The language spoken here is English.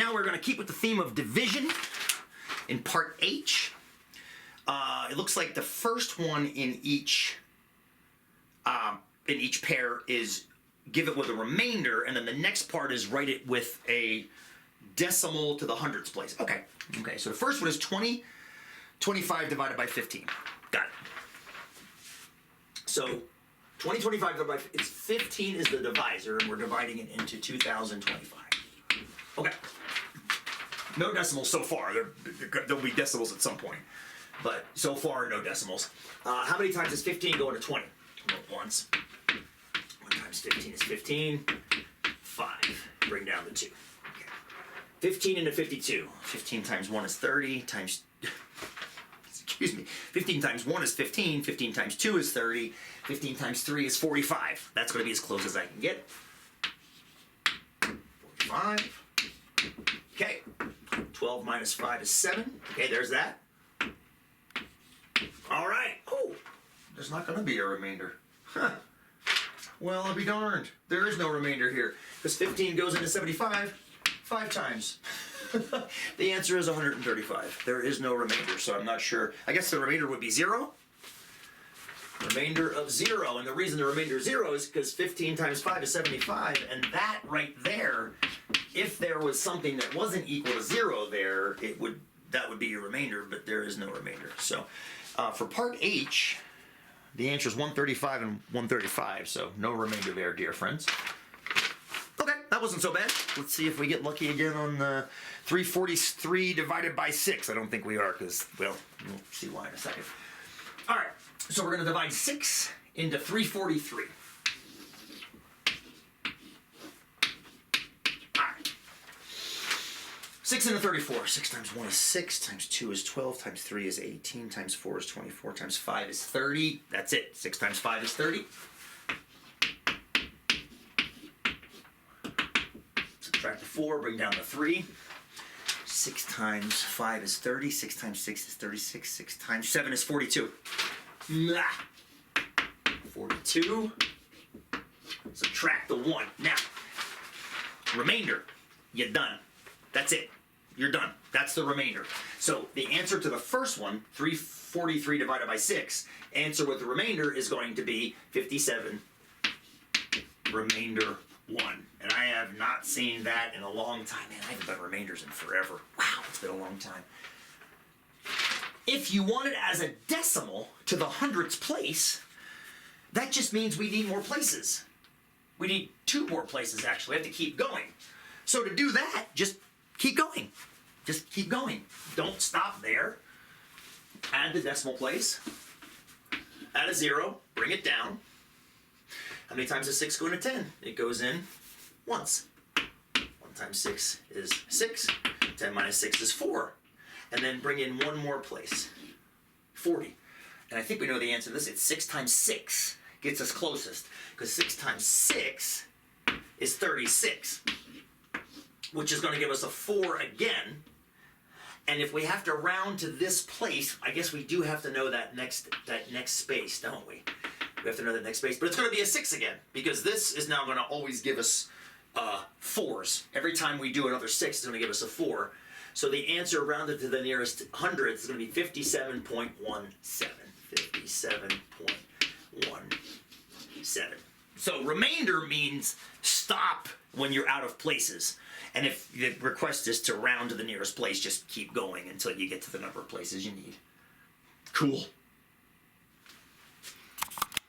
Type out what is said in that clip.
now we're going to keep with the theme of division in part H. It looks like the first one in each pair is give it with a remainder, and then the next part is write it with a decimal to the hundredths place. Okay, so the first one is 25 divided by 15. Got it. So 25 divided by, it's 15 is the divisor, and we're dividing it into 2025. Okay. No decimals so far. There'll be decimals at some point. But so far, no decimals. How many times does 15 go into 20? Well, once. 1 times 15 is 15. 5. Bring down the 2. Okay. 15 into 52. 15 times 1 is 30. Times... Excuse me. 15 times 1 is 15. 15 times 2 is 30. 15 times 3 is 45. That's going to be as close as I can get. 45. Okay. 12 minus 5 is 7. Okay, there's that. All right. Oh, there's not going to be a remainder. Huh. Well, I'll be darned. There is no remainder here. Because 15 goes into 75 5 times. The answer is 135. There is no remainder, so I'm not sure. I guess the remainder would be 0. Remainder of 0. And the reason the remainder is 0 is because 15 times 5 is 75. And that right there, if there was something that wasn't equal to 0 there, that would be your remainder, but there is no remainder. So for part H, the answer is 135 and 135, so no remainder there, dear friends. Okay, that wasn't so bad. Let's see if we get lucky again on 343 divided by 6. I don't think we are, because, well, we'll see why in a second. All right, so we're going to divide 6 into 343. 6 into 34. 6 times 1 is 6, times 2 is 12, times 3 is 18, times 4 is 24, times 5 is 30. That's it. 6 times 5 is 30. Subtract the 4, bring down the 3. 6 times 5 is 30. 6 times 6 is 36. 6 times 7 is 42. 42. Subtract the 1. Now, remainder. You're done. That's it. You're done. That's the remainder. So the answer to the first one, 343 divided by 6, answer with the remainder is going to be 57, remainder 1. And I have not seen that in a long time. Man, I haven't done remainders in forever. Wow, it's been a long time. If you want it as a decimal to the hundredths place, that just means we need more places. We need 2 more places, actually. We have to keep going. So to do that, just keep going. Just keep going. Don't stop there. Add the decimal place. Add a 0. Bring it down. How many times does 6 go into 10? It goes in once. 1 times 6 is 6. 10 minus 6 is 4. And then bring in 1 more place. 40. And I think we know the answer to this. It's 6 times 6 gets us closest. Because 6 times 6 is 36. Which is going to give us a 4 again. And if we have to round to this place, I guess we do have to know that next space, don't we? We have to know that next space. But it's going to be a 6 again, because this is now going to always give us 4s. Every time we do another 6, it's going to give us a 4. So the answer rounded to the nearest hundredth is going to be 57.17. 57.17. So remainder means stop when you're out of places. And if the request is to round to the nearest place, just keep going until you get to the number of places you need. Cool.